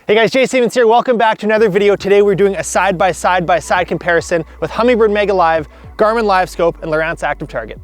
Hey guys, Jay Stevens here. Welcome back to another video. Today we're doing a side-by-side comparison with Humminbird Mega Live, Garmin Livescope, and Lowrance Active Target.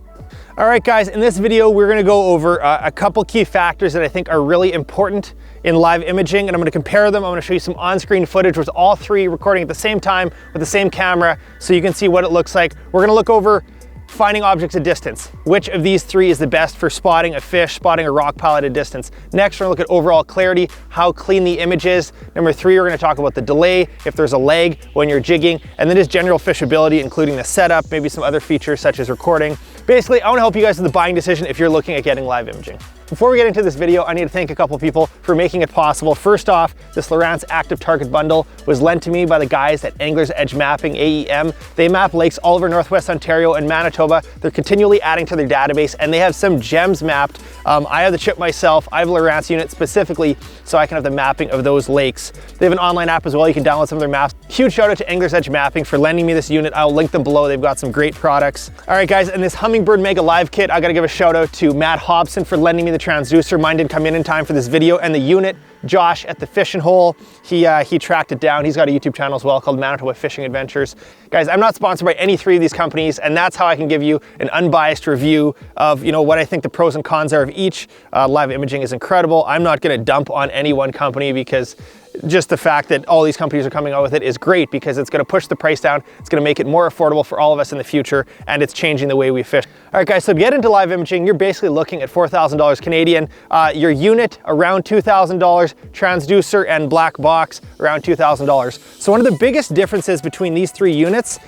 All right guys, in this video we're gonna go over a couple key factors that I think are really important in live imaging, and I'm gonna compare them. I'm gonna show you some on-screen footage with all three recording at the same time with the same camera so you can see what it looks like. We're gonna look over finding objects at distance. Which of these three is the best for spotting a fish, spotting a rock pile at a distance? Next, we're gonna look at overall clarity, how clean the image is. Number three, we're gonna talk about the delay, if there's a lag when you're jigging, and then just general fishability, including the setup, maybe some other features such as recording. Basically, I wanna help you guys with the buying decision if you're looking at getting live imaging. Before we get into this video, I need to thank a couple people for making it possible. First off, this Lowrance Active Target bundle was lent to me by the guys at Anglers Edge Mapping, AEM. They map lakes all over Northwest Ontario and Manitoba. They're continually adding to their database, and they have some gems mapped. I have the chip myself. I have a Lowrance unit specifically so I can have the mapping of those lakes. They have an online app as well. You can download some of their maps. Huge shout out to Anglers Edge Mapping for lending me this unit. I'll link them below. They've got some great products. All right guys, and this Humminbird Mega Live kit, I gotta give a shout out to Matt Hobson for lending me the transducer. Mine didn't come in time for this video, and the unit, Josh at the Fishing Hole, he tracked it down. He's got a YouTube channel as well called Manitoba Fishing Adventures. Guys, I'm not sponsored by any three of these companies, and that's how I can give you an unbiased review of what I think the pros and cons are of each. Live imaging is incredible. I'm not gonna dump on any one company because just the fact that all these companies are coming out with it is great because it's gonna push the price down, it's gonna make it more affordable for all of us in the future, and it's changing the way we fish. All right guys, so to get into live imaging, you're basically looking at $4,000 Canadian. Your unit, around $2,000, transducer and black box, around $2,000. So one of the biggest differences between these three units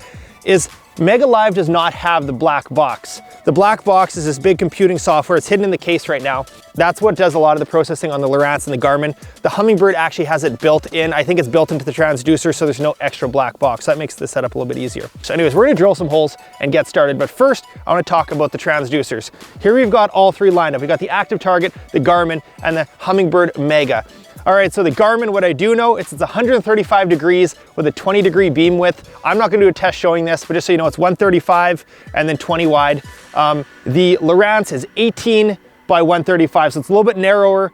is Mega Live does not have the black box. The black box is this big computing software. It's hidden in the case right now. That's what does a lot of the processing on the Lowrance and the Garmin. The Humminbird actually has it built in. I think it's built into the transducer, so there's no extra black box. That makes the setup a little bit easier. So anyways, we're gonna drill some holes and get started. But first, I wanna talk about the transducers. Here we've got all three lined up. We've got the Active Target, the Garmin, and the Humminbird Mega. All right, so the Garmin, what I do know, it's 135 degrees with a 20-degree beam width. I'm not gonna do a test showing this, but just so you know, it's 135 and then 20 wide. The Lowrance is 18 by 135, so it's a little bit narrower.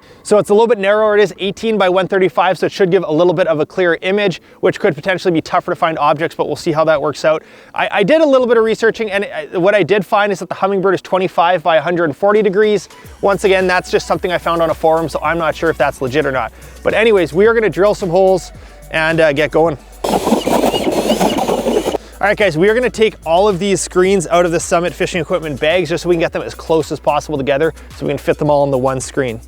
It is 18 by 135, so it should give a little bit of a clearer image, which could potentially be tougher to find objects, but we'll see how that works out. I did a little bit of researching, and what I did find is that the Humminbird is 25 by 140 degrees. Once again, that's just something I found on a forum, so I'm not sure if that's legit or not. But anyways, we are gonna drill some holes and get going. All right guys, we are gonna take all of these screens out of the Summit fishing equipment bags just so we can get them as close as possible together so we can fit them all on the one screen.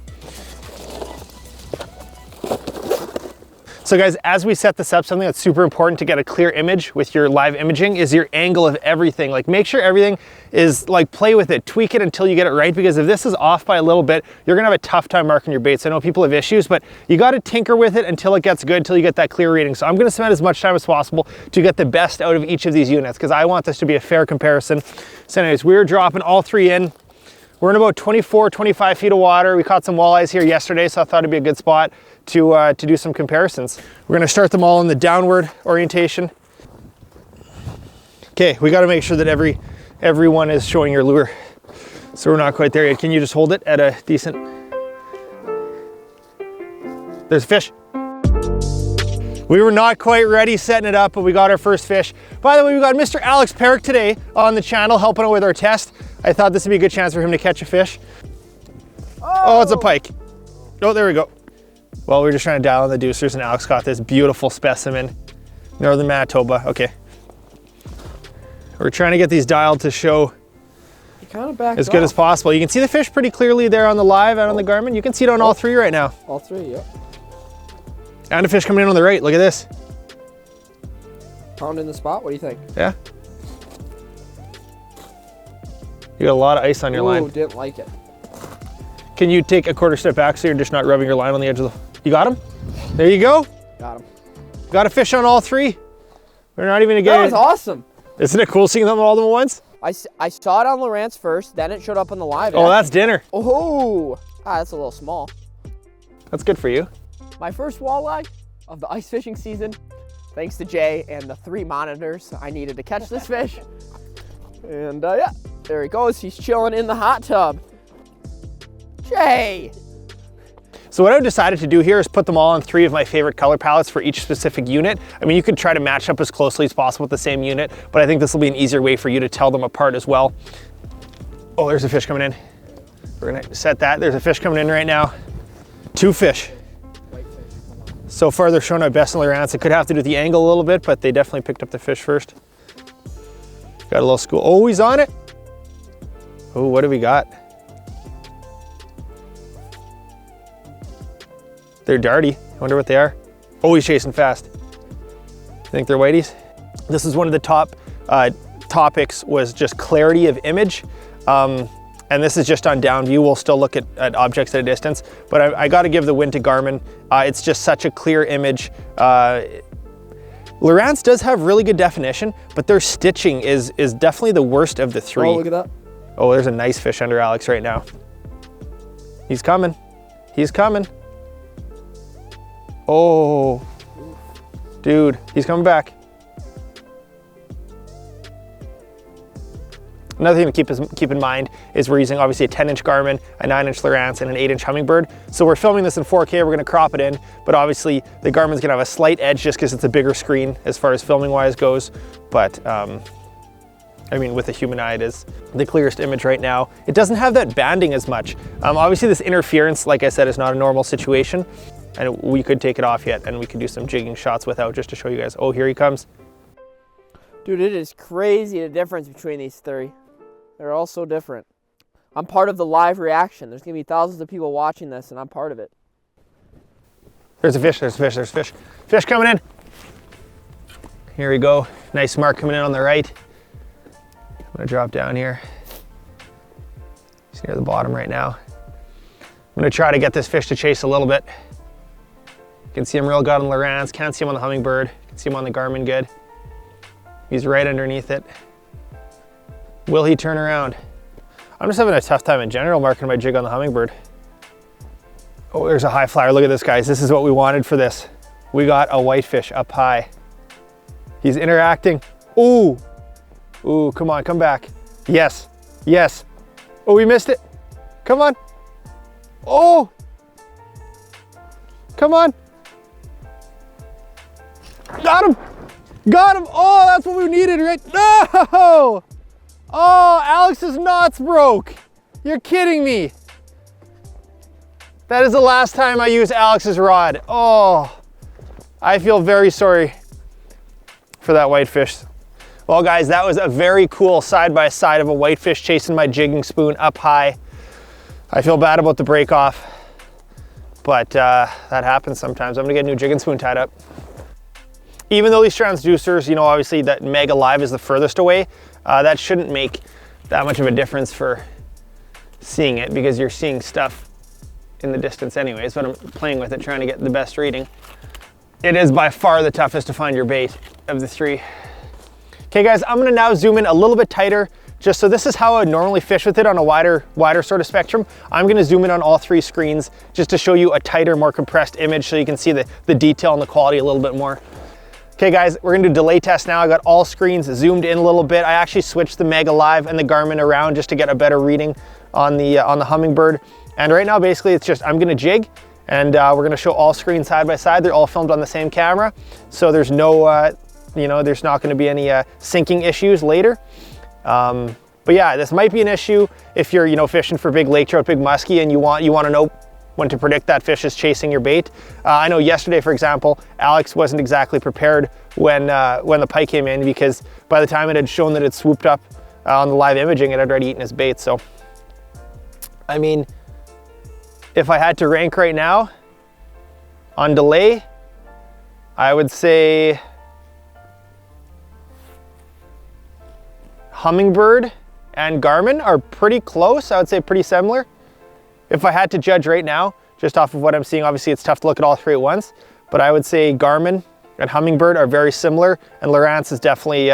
So guys, as we set this up, something that's super important to get a clear image with your live imaging is your angle of everything. Like make sure everything is play with it, tweak it until you get it right, because if this is off by a little bit, you're gonna have a tough time marking your baits. I know people have issues, but you gotta tinker with it until it gets good, until you get that clear reading. So I'm gonna spend as much time as possible to get the best out of each of these units because I want this to be a fair comparison. So anyways, we're dropping all three in. We're in about 24, 25 feet of water. We caught some walleyes here yesterday, so I thought it'd be a good spot to do some comparisons. We're gonna start them all in the downward orientation. Okay, we gotta make sure that everyone is showing your lure. So we're not quite there yet. Can you just hold it at a decent... There's a fish. We were not quite ready setting it up, but we got our first fish. By the way, we got Mr. Alex Perrick today on the channel helping out with our test. I thought this would be a good chance for him to catch a fish. Oh, it's a pike. Oh, there we go. Well, we were just trying to dial in the deucers and Alex got this beautiful specimen, Northern Manitoba. Okay. We're trying to get these dialed to show as good as possible. You can see the fish pretty clearly there on the live and on the Garmin. You can see it on all three right now. All three, yep. And a fish coming in on the right. Look at this. Pound in the spot. What do you think? Yeah. You got a lot of ice on your line. Oh, didn't like it. Can you take a quarter step back so you're just not rubbing your line on the edge of the... You got him? There you go. Got him. Got a fish on all three. We're not even gonna get it. That was awesome. Isn't it cool seeing them all at once? I saw it on Lowrance first, then it showed up on the live. Oh, that's dinner. Oh, that's a little small. That's good for you. My first walleye of the ice fishing season, thanks to Jay and the 3 monitors I needed to catch this fish. And yeah, there he goes. He's chilling in the hot tub. Jay! So what I've decided to do here is put them all on 3 of my favorite color palettes for each specific unit. I mean, you could try to match up as closely as possible with the same unit, but I think this will be an easier way for you to tell them apart as well. Oh, there's a fish coming in. We're gonna set that. There's a fish coming in right now. 2 fish. So far they're showing our best in Lowrance. It could have to do with the angle a little bit, but they definitely picked up the fish first. Got a little school. Oh, he's on it. Oh, what do we got? They're darty. I wonder what they are. Oh, he's chasing fast. I think they're whiteys. This is one of the top topics, was just clarity of image. And this is just on down view. We'll still look at objects at a distance, but I got to give the win to Garmin. It's just such a clear image. Lowrance does have really good definition, but their stitching is definitely the worst of the 3. Oh, look at that. Oh, there's a nice fish under Alex right now. He's coming. He's coming. Oh, dude, he's coming back. Another thing to keep in mind is we're using obviously a 10-inch Garmin, a 9-inch Lowrance, and an 8-inch Humminbird. So we're filming this in 4K, we're gonna crop it in, but obviously the Garmin's gonna have a slight edge just because it's a bigger screen as far as filming wise goes. But I mean, with the human eye, it is the clearest image right now. It doesn't have that banding as much. Obviously this interference, like I said, is not a normal situation, and we could take it off yet and we could do some jigging shots without, just to show you guys. Oh, here he comes. Dude, it is crazy the difference between these 3. They're all so different. I'm part of the live reaction. There's gonna be thousands of people watching this and I'm part of it. There's a fish, there's a fish, there's a fish. Fish coming in. Here we go. Nice mark coming in on the right. I'm gonna drop down here. He's near the bottom right now. I'm gonna try to get this fish to chase a little bit. You can see him real good on Lowrance. Can't see him on the Humminbird. You can see him on the Garmin good. He's right underneath it. Will he turn around? I'm just having a tough time in general marking my jig on the Humminbird. Oh, there's a high flyer. Look at this, guys. This is what we wanted for this. We got a whitefish up high. He's interacting. Ooh. Ooh, come on, come back. Yes, yes. Oh, we missed it. Come on. Oh. Come on. Got him. Got him. Oh, that's what we needed, right? No. Oh, Alex's knots broke. You're kidding me. That is the last time I use Alex's rod. Oh, I feel very sorry for that whitefish. Well, guys, that was a very cool side-by-side of a whitefish chasing my jigging spoon up high. I feel bad about the break off, but that happens sometimes. I'm gonna get a new jigging spoon tied up. Even though these transducers, you know, obviously that Mega Live is the furthest away, that shouldn't make that much of a difference for seeing it, because you're seeing stuff in the distance anyways, but I'm playing with it, trying to get the best reading. It is by far the toughest to find your bait of the 3. Okay guys, I'm gonna now zoom in a little bit tighter, just so this is how I would normally fish with it on a wider sort of spectrum. I'm gonna zoom in on all 3 screens just to show you a tighter, more compressed image so you can see the detail and the quality a little bit more. Okay guys, we're gonna do delay test now. I got all screens zoomed in a little bit. I actually switched the Mega Live and the Garmin around just to get a better reading on the Humminbird. And right now, basically, it's just I'm gonna jig, and we're gonna show all screens side by side. They're all filmed on the same camera, so there's no, you know, there's not gonna be any syncing issues later. But yeah, this might be an issue if you're, you know, fishing for big lake trout, big muskie, and you want to know when to predict that fish is chasing your bait. I know yesterday, for example, Alex wasn't exactly prepared when the pike came in, because by the time it had shown that it swooped up on the live imaging, it had already eaten his bait. So, I mean, if I had to rank right now on delay, I would say Humminbird and Garmin are pretty close. I would say pretty similar. If I had to judge right now, just off of what I'm seeing, obviously it's tough to look at all 3 at once, but I would say Garmin and Humminbird are very similar, and Lowrance is definitely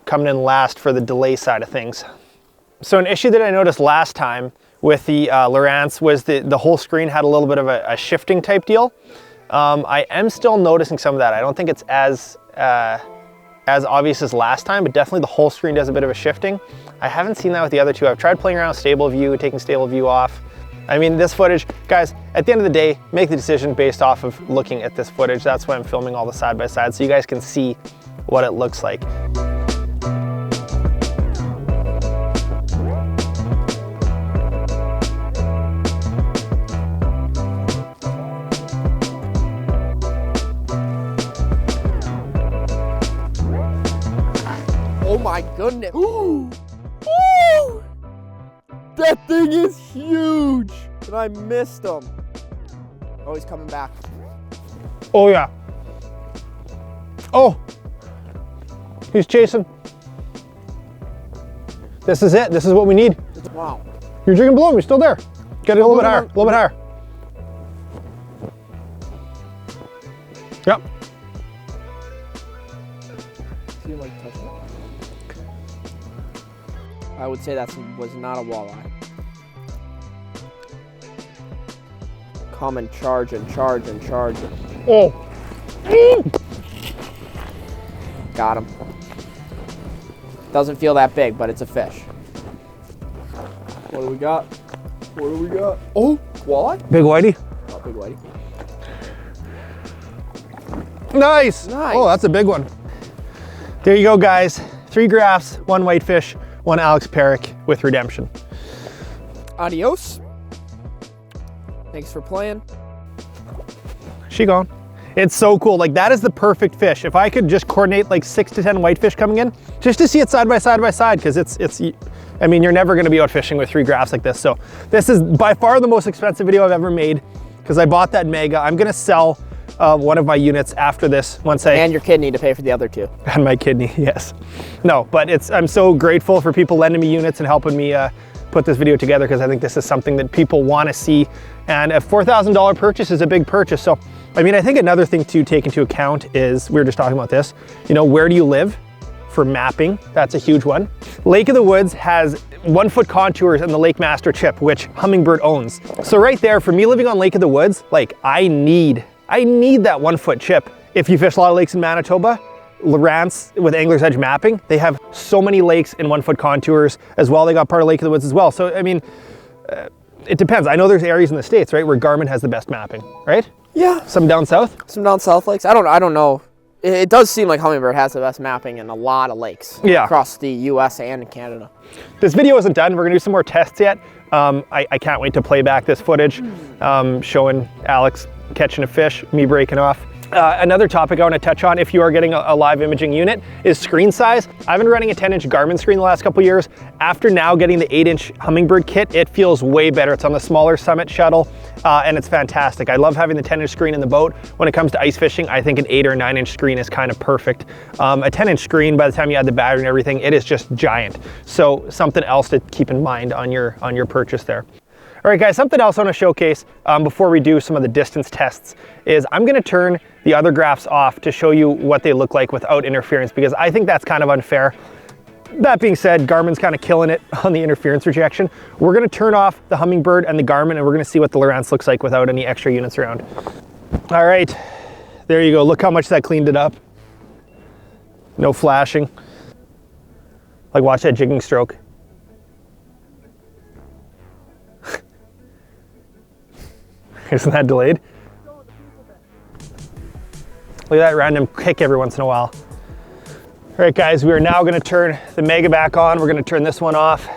coming in last for the delay side of things. So an issue that I noticed last time with the Lowrance was the whole screen had a little bit of a shifting type deal. I am still noticing some of that. I don't think it's as obvious as last time, but definitely the whole screen does a bit of a shifting. I haven't seen that with the other 2. I've tried playing around with stable view, taking stable view off. I mean, this footage, guys, at the end of the day, make the decision based off of looking at this footage. That's why I'm filming all the side-by-sides, so you guys can see what it looks like. Oh my goodness. Ooh. Ooh. That thing is huge. And I missed him. Oh, he's coming back. Oh yeah. Oh. He's chasing. This is it. This is what we need. Wow. You're drinking below him. You're still there. Get it a little bit higher. A little bit higher. Yep. See him like touching it? I would say that was not a walleye. Come and charge and charge and charge. Oh. Got him. Doesn't feel that big, but it's a fish. What do we got? What do we got? Oh, walleye? Big whitey. Oh, big whitey. Nice. Nice. Oh, that's a big one. There you go, guys. 3 graphs, 1 whitefish, 1 Alex Perrick with redemption. Adios. Thanks for playing. She gone. It's so cool. Like, that is the perfect fish. If I could just coordinate like 6 to 10 whitefish coming in, just to see it side by side by side, because I mean, you're never going to be out fishing with 3 graphs like this. So this is by far the most expensive video I've ever made, because I bought that Mega. I'm going to sell one of my units after this once I... And your kid need to pay for the other 2. And my kidney, yes. No, but I'm so grateful for people lending me units and helping me put this video together, because I think this is something that people want to see. And a $4,000 purchase is a big purchase. So, I mean, I think another thing to take into account is, we were just talking about this, you know, where do you live for mapping? That's a huge one. Lake of the Woods has 1-foot contours and the Lake Master chip, which Humminbird owns. So right there, for me living on Lake of the Woods, like I need that 1-foot chip. If you fish a lot of lakes in Manitoba, Lowrance with Angler's Edge mapping, they have so many lakes in 1-foot contours as well. They got part of Lake of the Woods as well. So, I mean, it depends. I know there's areas in the States, right, where Garmin has the best mapping, right? Yeah. Some down south? Some down south lakes. I don't know. It does seem like Humminbird has the best mapping in a lot of lakes. Yeah. Across the US and Canada. This video isn't done. We're gonna do some more tests yet. I can't wait to play back this footage, showing Alex catching a fish, me breaking off. Another topic I want to touch on, if you are getting a live imaging unit, is screen size. I've been running a 10-inch Garmin screen the last couple years. After now getting the 8-inch Humminbird kit, it feels way better. It's on the smaller Summit shuttle, and it's fantastic. I love having the 10-inch screen in the boat. When it comes to ice fishing, I think an 8 or 9-inch screen is kind of perfect. A 10-inch screen, by the time you add the battery and everything, it is just giant. So something else to keep in mind on your purchase there. All right, guys, something else I want to showcase before we do some of the distance tests is I'm going to turn the other graphs off to show you what they look like without interference, because I think that's kind of unfair. That being said, Garmin's kind of killing it on the interference rejection. We're going to turn off the Humminbird and the Garmin, and we're going to see what the Lowrance looks like without any extra units around. All right, there you go. Look how much that cleaned it up. No flashing. Like, watch that jigging stroke. Isn't that delayed? Look at that random kick every once in a while. All right, guys, we are now going to turn the Mega back on. We're going to turn this one off.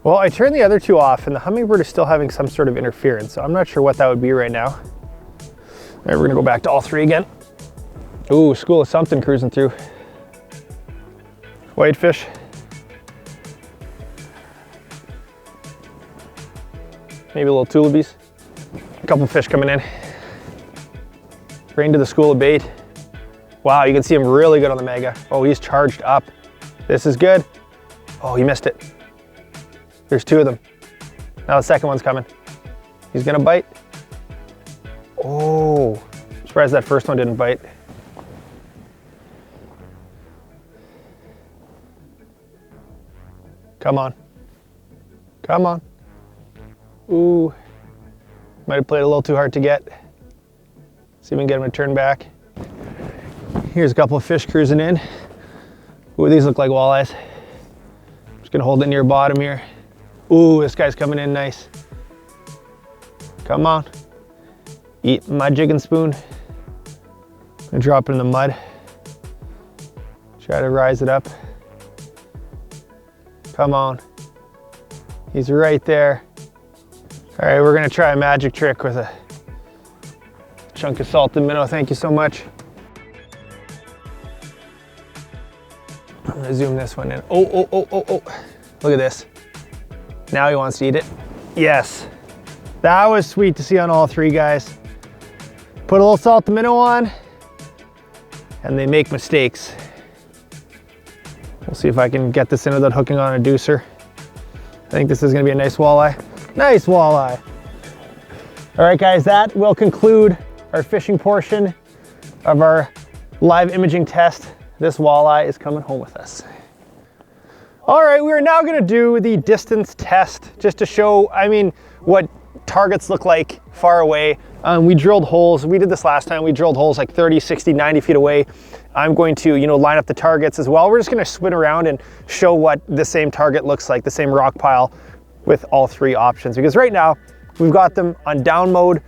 Well, I turned the other 2 off, and the Humminbird is still having some sort of interference, so I'm not sure what that would be right now. All right, we're going to go back to all 3 again. Ooh, school of something cruising through. Whitefish. Maybe a little tulibies. A couple fish coming in. Right into the school of bait. Wow, you can see him really good on the Mega. Oh, he's charged up. This is good. Oh, he missed it. There's 2 of them. Now the second one's coming. He's gonna bite. Oh, I'm surprised that first one didn't bite. Come on. Come on. Ooh, might have played a little too hard to get. See if we can get him to turn back. Here's a couple of fish cruising in. Ooh, these look like walleyes. Just gonna hold it near bottom here. Ooh, this guy's coming in nice. Come on. Eat my jigging spoon. And drop it in the mud. Try to rise it up. Come on. He's right there. All right, we're gonna try a magic trick with a chunk of salted minnow. Thank you so much. I'm gonna zoom this one in. Oh. Look at this. Now he wants to eat it. Yes. That was sweet to see on all three, guys. Put a little salted minnow on, and they make mistakes. We'll see if I can get this in without hooking on a deucer. I think this is gonna be a nice walleye. Nice walleye. All right, guys, that will conclude our fishing portion of our live imaging test. This walleye is coming home with us. All right, we are now gonna do the distance test just to show, what targets look like far away. We drilled holes. We did this last time. We drilled holes like 30, 60, 90 feet away. I'm going to, line up the targets as well. We're just gonna spin around and show what the same target looks like, the same rock pile with all three options. Because right now, we've got them on down mode,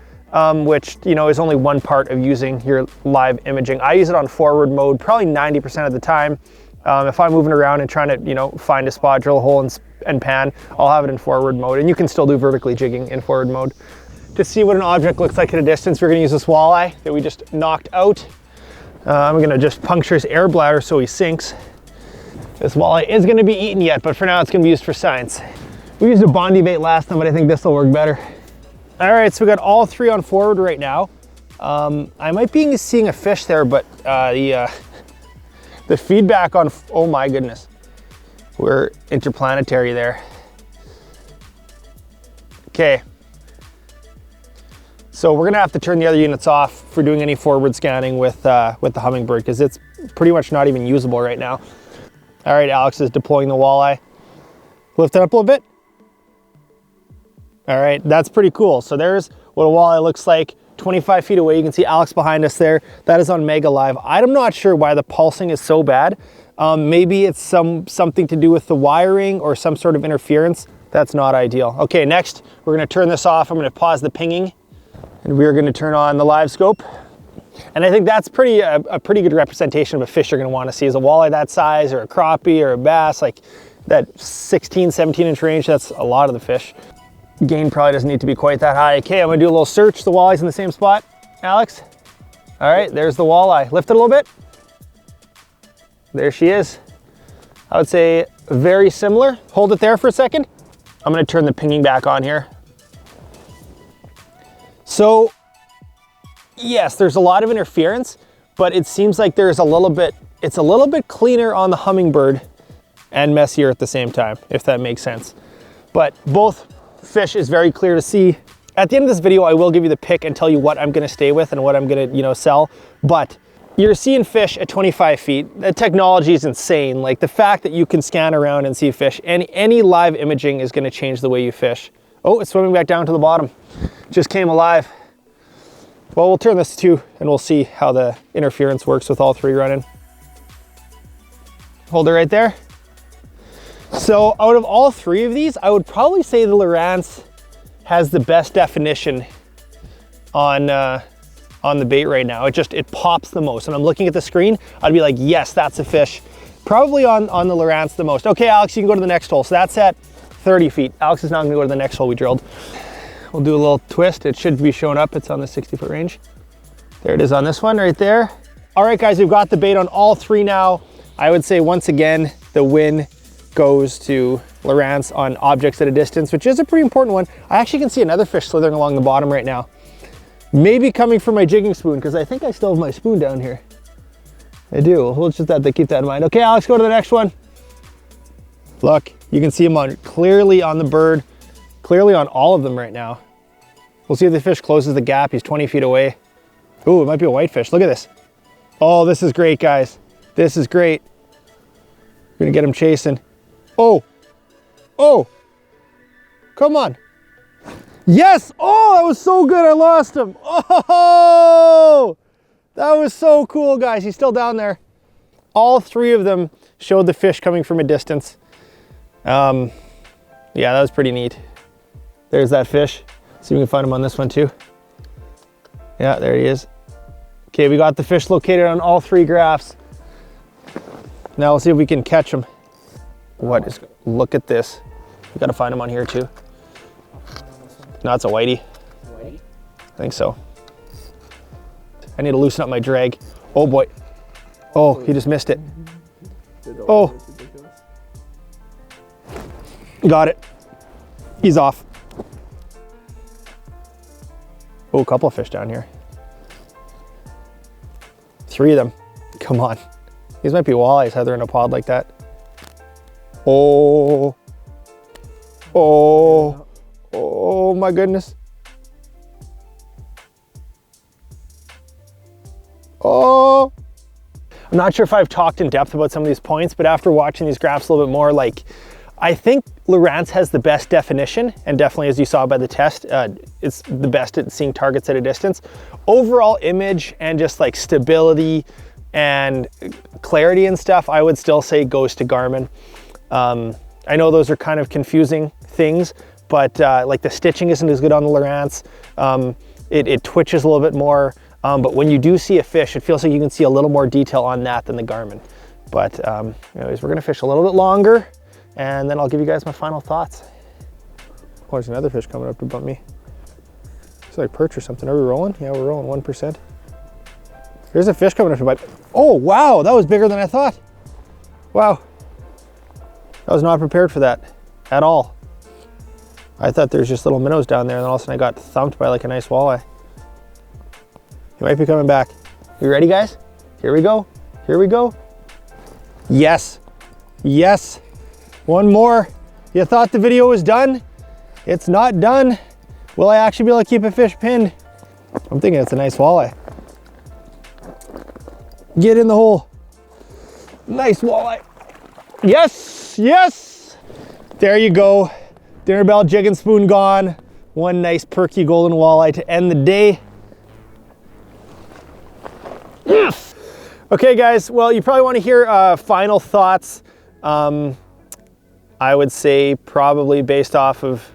which, is only one part of using your live imaging. I use it on forward mode probably 90% of the time. If I'm moving around and trying to, find a spot, drill a hole and pan, I'll have it in forward mode. And you can still do vertically jigging in forward mode. To see what an object looks like at a distance, we're gonna use this walleye that we just knocked out. I'm gonna just puncture his air bladder so he sinks. This walleye is gonna be eaten yet, but for now it's gonna be used for science. We used a Bondi bait last time, but I think this will work better. All right, so we got all three on forward right now. I might be seeing a fish there, but the feedback on, oh my goodness. We're interplanetary there. Okay. So we're gonna have to turn the other units off for doing any forward scanning with the Humminbird because it's pretty much not even usable right now. All right, Alex is deploying the walleye. Lift it up a little bit. All right, that's pretty cool. So there's what a walleye looks like 25 feet away. You can see Alex behind us there. That is on Mega Live. I'm not sure why the pulsing is so bad. Maybe it's something to do with the wiring or some sort of interference. That's not ideal. Okay, next we're gonna turn this off. I'm gonna pause the pinging and we're gonna turn on the Livescope. And I think that's a pretty good representation of a fish you're gonna wanna see is a walleye that size or a crappie or a bass, like that 16, 17 inch range. That's a lot of the fish. Gain probably doesn't need to be quite that high. Okay, I'm gonna do a little search. The walleye's in the same spot, Alex. All right, there's the walleye. Lift it a little bit. There she is. I would say very similar. Hold it there for a second. I'm gonna turn the pinging back on here. So, yes, there's a lot of interference, but it seems like it's a little bit cleaner on the Humminbird and messier at the same time, if that makes sense. But both fish is very clear to see. At the end of this video, I will give you the pick and tell you what I'm gonna stay with and what I'm gonna, sell. But you're seeing fish at 25 feet. The technology is insane. Like the fact that you can scan around and see fish, and any live imaging is gonna change the way you fish. Oh, it's swimming back down to the bottom. Just came alive. Well, we'll turn this to, and we'll see how the interference works with all three running. Hold it right there. So out of all three of these, I would probably say the Lowrance has the best definition on the bait right now. It pops the most. And I'm looking at the screen, I'd be like, yes, that's a fish. Probably on the Lowrance the most. Okay, Alex, you can go to the next hole. So that's at 30 feet. Alex is now gonna go to the next hole we drilled. We'll do a little twist. It should be showing up. It's on the 60-foot range. There it is on this one right there. All right, guys, we've got the bait on all three now. I would say once again, the win goes to Lowrance on objects at a distance, which is a pretty important one. I actually can see another fish slithering along the bottom right now. Maybe coming from my jigging spoon, because I think I still have my spoon down here. I do. We'll just have to keep that in mind. Okay, Alex, go to the next one. Look, you can see him clearly on the bird, clearly on all of them right now. We'll see if the fish closes the gap. He's 20 feet away. Ooh, it might be a whitefish. Look at this. Oh, this is great, guys. This is great. We're gonna get him chasing. Oh, come on. Yes, oh, that was so good, I lost him. Oh, that was so cool, guys. He's still down there. All three of them showed the fish coming from a distance. Yeah, that was pretty neat. There's that fish. See if we can find him on this one too. Yeah, there he is. Okay, we got the fish located on all 3 graphs. Now we'll see if we can catch him. Look at this. We gotta find him on here too. No, it's a whitey. Whitey? I think so. I need to loosen up my drag. Oh boy. Oh, he just missed it. Oh. Got it. He's off. Oh, a couple of fish down here. 3 of them. Come on. These might be walleyes, how they're in a pod like that. Oh. Oh. Oh my goodness. Oh. I'm not sure if I've talked in depth about some of these points, but after watching these graphs a little bit more, like, I think Lowrance has the best definition, and definitely as you saw by the test, it's the best at seeing targets at a distance. Overall image and just like stability and clarity and stuff, I would still say goes to Garmin. I know those are kind of confusing things, but like the stitching isn't as good on the Lowrance. It twitches a little bit more, but when you do see a fish, it feels like you can see a little more detail on that than the Garmin. But anyways, we're gonna fish a little bit longer, and then I'll give you guys my final thoughts. Oh, there's another fish coming up to bump me. It's like perch or something. Are we rolling? Yeah, we're rolling 1%. There's a fish coming up to bite. Oh, wow, that was bigger than I thought. Wow. I was not prepared for that at all. I thought there's just little minnows down there, and then all of a sudden I got thumped by like a nice walleye. He might be coming back. You ready, guys? Here we go. Here we go. Yes. Yes. One more. You thought the video was done? It's not done. Will I actually be able to keep a fish pinned? I'm thinking it's a nice walleye. Get in the hole. Nice walleye. Yes, yes. There you go. Dinner bell, jig and spoon gone. One nice perky golden walleye to end the day. Yes. Okay guys, well, you probably want to hear final thoughts. I would say probably based off of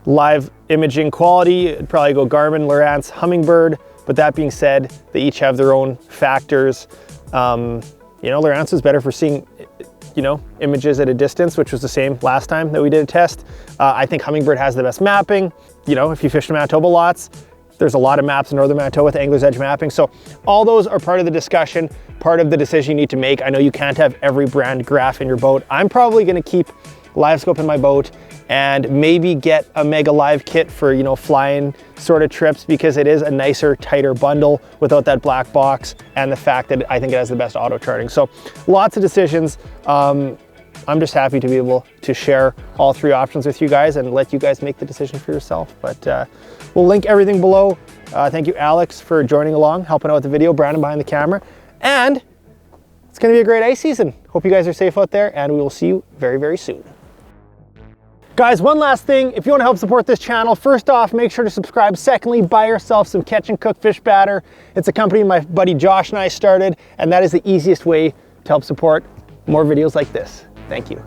live imaging quality, it'd probably go Garmin, Lowrance, Humminbird. But that being said, they each have their own factors. You know, Lowrance is better for seeing, you know, images at a distance, which was the same last time that we did a test. I think Humminbird has the best mapping. You know, if you fish in Manitoba lots, there's a lot of maps in northern Manitoba with Angler's Edge mapping. So all those are part of the discussion, part of the decision you need to make. I know you can't have every brand graph in your boat. I'm probably gonna keep Livescope in my boat and maybe get a Mega Live kit for, you know, flying sort of trips, because it is a nicer, tighter bundle without that black box and the fact that I think it has the best auto charting. So lots of decisions. I'm just happy to be able to share all 3 options with you guys and let you guys make the decision for yourself. But we'll link everything below. Thank you, Alex, for joining along, helping out with the video, Brandon behind the camera. And it's gonna be a great ice season. Hope you guys are safe out there, and we will see you very, very soon. Guys, one last thing, if you want to help support this channel, first off, make sure to subscribe. Secondly, buy yourself some Catch and Cook fish batter. It's a company my buddy Josh and I started, and that is the easiest way to help support more videos like this. Thank you.